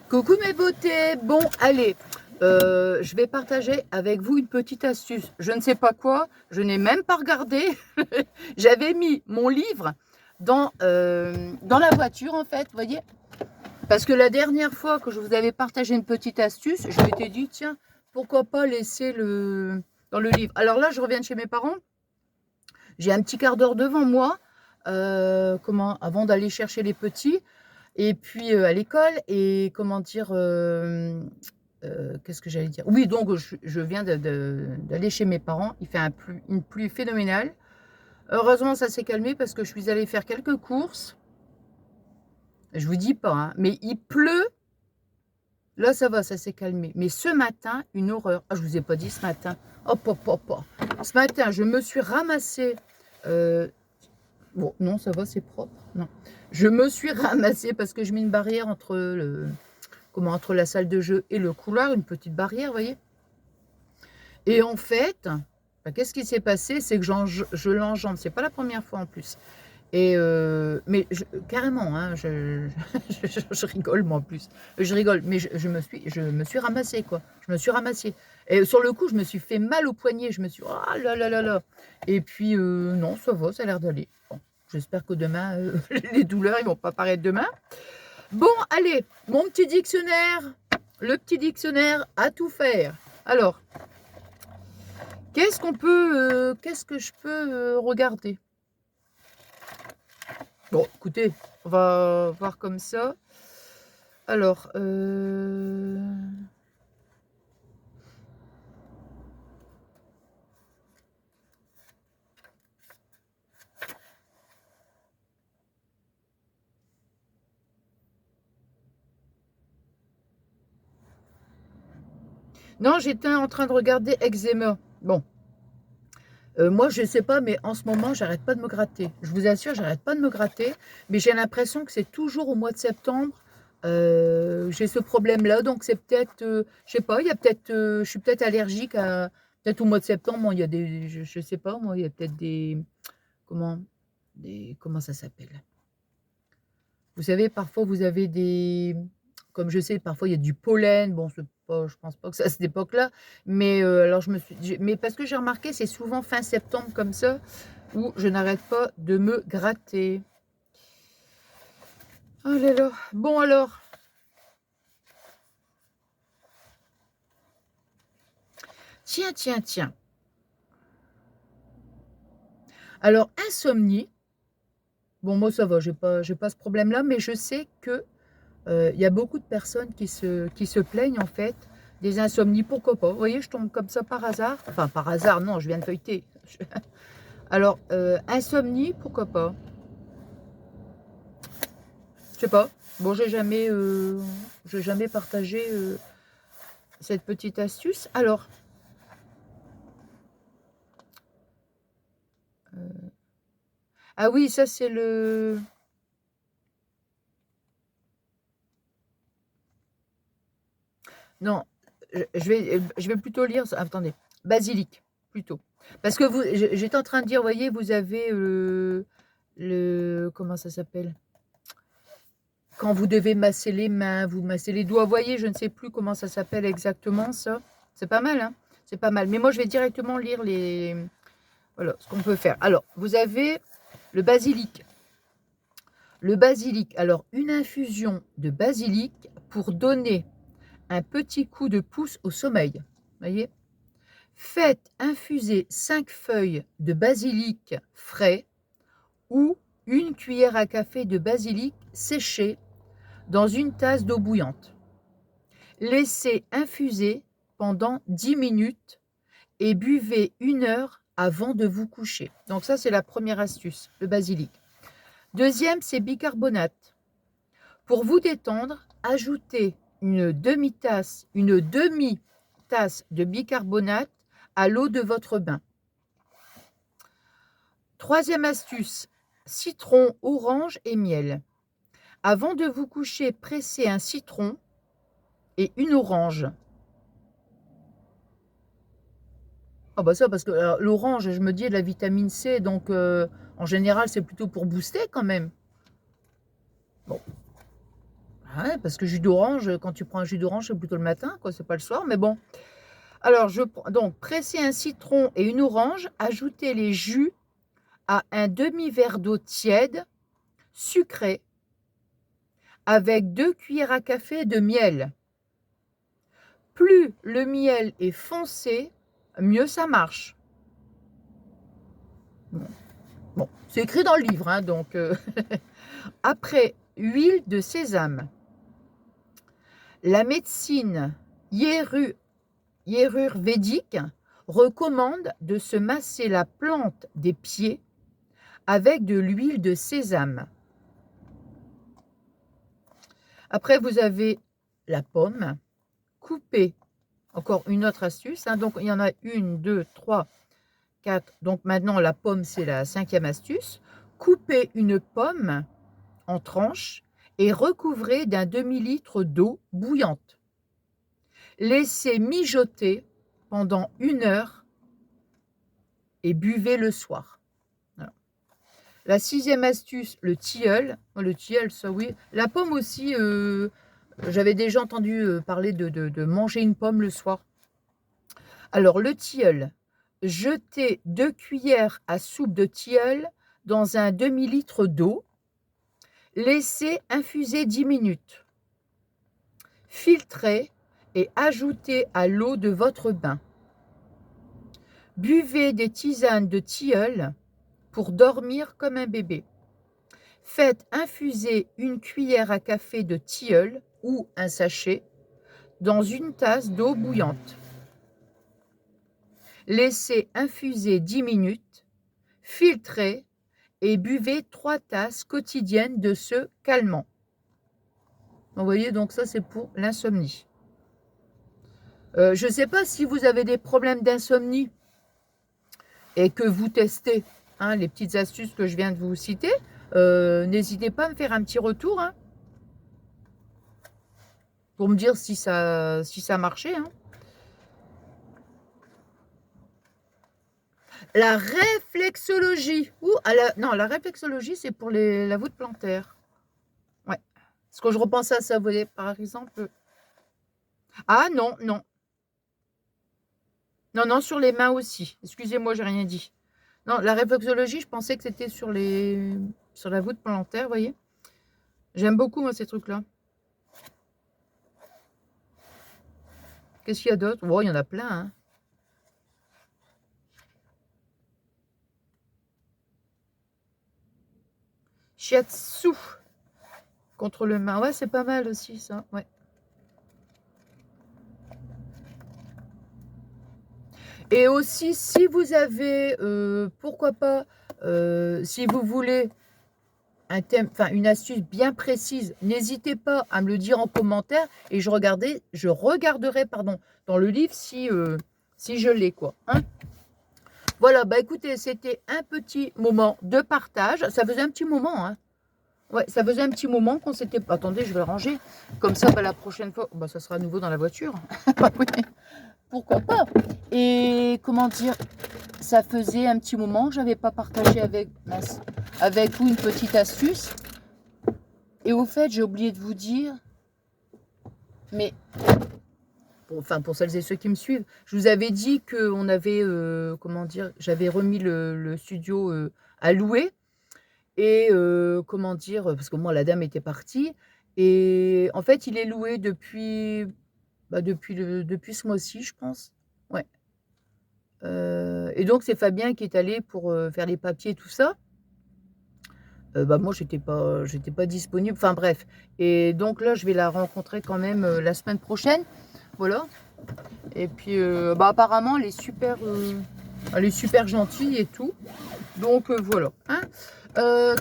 Coucou mes beautés, bon allez, je vais partager avec vous une petite astuce. Je ne sais pas quoi, je n'ai même pas regardé. J'avais mis mon livre dans la voiture en fait, vous voyez. Parce que la dernière fois que je vous avais partagé une petite astuce, je m'étais dit tiens, pourquoi pas laisser dans le livre. Alors là, je reviens de chez mes parents, j'ai un petit quart d'heure devant moi, avant d'aller chercher les petits. Et puis à l'école, et comment dire, qu'est-ce que j'allais dire? Oui, donc je viens d'aller chez mes parents. Il fait une pluie phénoménale. Heureusement, ça s'est calmé parce que je suis allée faire quelques courses. Je vous dis pas, hein, mais il pleut. Là, ça va, ça s'est calmé. Mais ce matin, une horreur. Ah, je vous ai pas dit ce matin. Hop, hop, hop, hop. Ce matin, je me suis ramassée. Bon, non, ça va, c'est propre. Non. Je me suis ramassée parce que je mets une barrière entre la salle de jeu et le couloir, une petite barrière, vous voyez. Et en fait, qu'est-ce qui s'est passé? C'est que je l'enjambe, c'est pas la première fois en plus. Mais carrément, hein, je rigole moi en plus. Je rigole, mais je me suis ramassée, quoi. Je me suis ramassée. Et sur le coup, je me suis fait mal au poignet. Je me suis dit, oh là là là là. Et puis, non, ça va, ça a l'air d'aller. Bon, j'espère que demain, les douleurs, ils vont pas apparaître demain. Bon, allez, mon petit dictionnaire, le petit dictionnaire à tout faire. Alors, qu'est-ce que je peux regarder? Bon, écoutez, on va voir comme ça. Alors, non, j'étais en train de regarder eczéma. Bon, moi, je sais pas, mais en ce moment, j'arrête pas de me gratter. Je vous assure, j'arrête pas de me gratter, mais j'ai l'impression que c'est toujours au mois de septembre. J'ai ce problème-là, donc c'est peut-être, je sais pas, il y a peut-être, je suis peut-être allergique à, peut-être au mois de septembre. Moi, il y a des, je sais pas, moi, il y a peut-être comment, comment ça s'appelle? Vous savez, parfois, vous avez comme je sais, parfois, il y a du pollen. Bon, c'est pas, je pense pas que c'est à cette époque-là, mais alors mais parce que j'ai remarqué, c'est souvent fin septembre comme ça, où je n'arrête pas de me gratter. Oh là là. Bon alors, tiens, tiens, tiens. Alors, insomnie. Bon, moi, ça va, j'ai pas ce problème-là, mais je sais que il y a beaucoup de personnes qui se plaignent, en fait, des insomnies. Pourquoi pas? Vous voyez, je tombe comme ça par hasard. Enfin, par hasard, non, je viens de feuilleter. Alors, insomnie, pourquoi pas? Je sais pas. Bon, j'ai jamais partagé cette petite astuce. Alors, ah oui, ça c'est le... Non, je vais plutôt lire... Attendez, basilic, plutôt. Parce que j'étais en train de dire, vous voyez, vous avez comment ça s'appelle? Quand vous devez masser les mains, vous massez les doigts, vous voyez, je ne sais plus comment ça s'appelle exactement, ça. C'est pas mal, hein? C'est pas mal. Mais moi, je vais directement lire voilà, ce qu'on peut faire. Alors, vous avez le basilic. Le basilic, alors une infusion de basilic pour donner un petit coup de pouce au sommeil. Voyez? Faites infuser 5 feuilles de basilic frais ou une cuillère à café de basilic séché dans une tasse d'eau bouillante. Laissez infuser pendant 10 minutes et buvez 1 heure avant de vous coucher. Donc ça, c'est la première astuce, le basilic. Deuxième, c'est bicarbonate. Pour vous détendre, ajoutez une demi-tasse de bicarbonate à l'eau de votre bain. Troisième astuce, citron, orange et miel. Avant de vous coucher, pressez un citron et une orange. Ah bah ça, parce que l'orange, je me dis, de la vitamine C, donc en général, c'est plutôt pour booster quand même. Bon, Ouais, parce que jus d'orange, quand tu prends un jus d'orange, c'est plutôt le matin, quoi, c'est pas le soir, mais bon. Alors, je prends donc presser un citron et une orange, ajouter les jus à un demi-verre d'eau tiède, sucrée, avec 2 cuillères à café de miel. Plus le miel est foncé, mieux ça marche. Bon, c'est écrit dans le livre, hein, donc après, huile de sésame. La médecine ayurvédique recommande de se masser la plante des pieds avec de l'huile de sésame. Après, vous avez la pomme coupée. Encore une autre astuce, hein, donc il y en a 1, 2, 3, 4. Donc maintenant, la pomme, c'est la 5e astuce. Coupez une pomme en tranches et recouvrez d'un demi-litre d'eau bouillante. Laissez mijoter pendant 1 heure et buvez le soir. Voilà. La 6e astuce, le tilleul. Le tilleul, ça oui. La pomme aussi, j'avais déjà entendu parler de manger une pomme le soir. Alors, le tilleul. Jetez 2 cuillères à soupe de tilleul dans un demi-litre d'eau. Laissez infuser 10 minutes. Filtrez et ajoutez à l'eau de votre bain. Buvez des tisanes de tilleul pour dormir comme un bébé. Faites infuser 1 cuillère à café de tilleul ou un sachet dans une tasse d'eau bouillante. Laissez infuser 10 minutes, filtrez et buvez 3 tasses quotidiennes de ce calmant. Vous voyez, donc ça c'est pour l'insomnie. Je ne sais pas si vous avez des problèmes d'insomnie et que vous testez hein, les petites astuces que je viens de vous citer. N'hésitez pas à me faire un petit retour hein, pour me dire si ça marchait. Hein. La réflexologie. Non, la réflexologie, c'est pour la voûte plantaire. Ouais. Est-ce que je repense à ça, vous voyez, par exemple. Ah non, non. Non, non, sur les mains aussi. Excusez-moi, j'ai rien dit. Non, la réflexologie, je pensais que c'était sur la voûte plantaire, vous voyez. J'aime beaucoup, moi, ces trucs-là. Qu'est-ce qu'il y a d'autre? Oh, il y en a plein, hein. Shiatsu contre le main. Ouais, c'est pas mal aussi, ça. Ouais. Et aussi, si vous avez, pourquoi pas, si vous voulez un thème, enfin une astuce bien précise, n'hésitez pas à me le dire en commentaire et je regarderai pardon, dans le livre si je l'ai quoi. Hein. Voilà, bah écoutez, c'était un petit moment de partage. Ça faisait un petit moment, hein. Ouais, ça faisait un petit moment qu'on s'était... Attendez, je vais le ranger. Comme ça, bah, la prochaine fois, bah, ça sera à nouveau dans la voiture. Bah oui, pourquoi pas. Et comment dire, ça faisait un petit moment que je n'avais pas partagé avec vous une petite astuce. Et au fait, j'ai oublié de vous dire, mais enfin pour celles et ceux qui me suivent, je vous avais dit qu'on avait, comment dire, j'avais remis le studio à louer. Et comment dire, parce que moi la dame était partie. Et en fait, il est loué depuis, depuis ce mois-ci, je pense. Ouais. Et donc c'est Fabien qui est allé pour faire les papiers, tout ça. Bah moi j'étais pas disponible. Enfin bref. Et donc là je vais la rencontrer quand même la semaine prochaine. Voilà. Et puis bah apparemment elle est super gentille et tout. Donc voilà. Hein.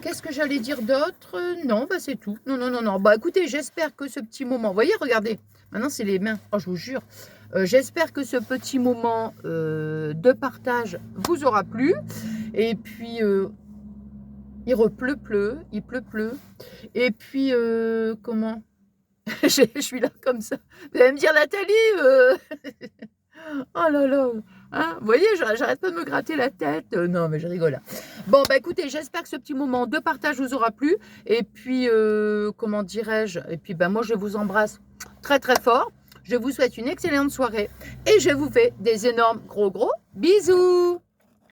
Qu'est-ce que j'allais dire d'autre? Non, bah c'est tout. Non, non, non, non. Bah écoutez, j'espère que ce petit moment, vous voyez, regardez, maintenant c'est les mains, oh, je vous jure. J'espère que ce petit moment de partage vous aura plu. Et puis, il il pleut. Et puis, comment? Je suis là comme ça. Vous allez me dire, Nathalie, oh là là. Hein, vous voyez, j'arrête pas de me gratter la tête. Non, mais je rigole. Bon, bah écoutez, j'espère que ce petit moment de partage vous aura plu. Et puis, comment dirais-je? Et puis, bah moi, je vous embrasse très, très fort. Je vous souhaite une excellente soirée. Et je vous fais des énormes gros bisous.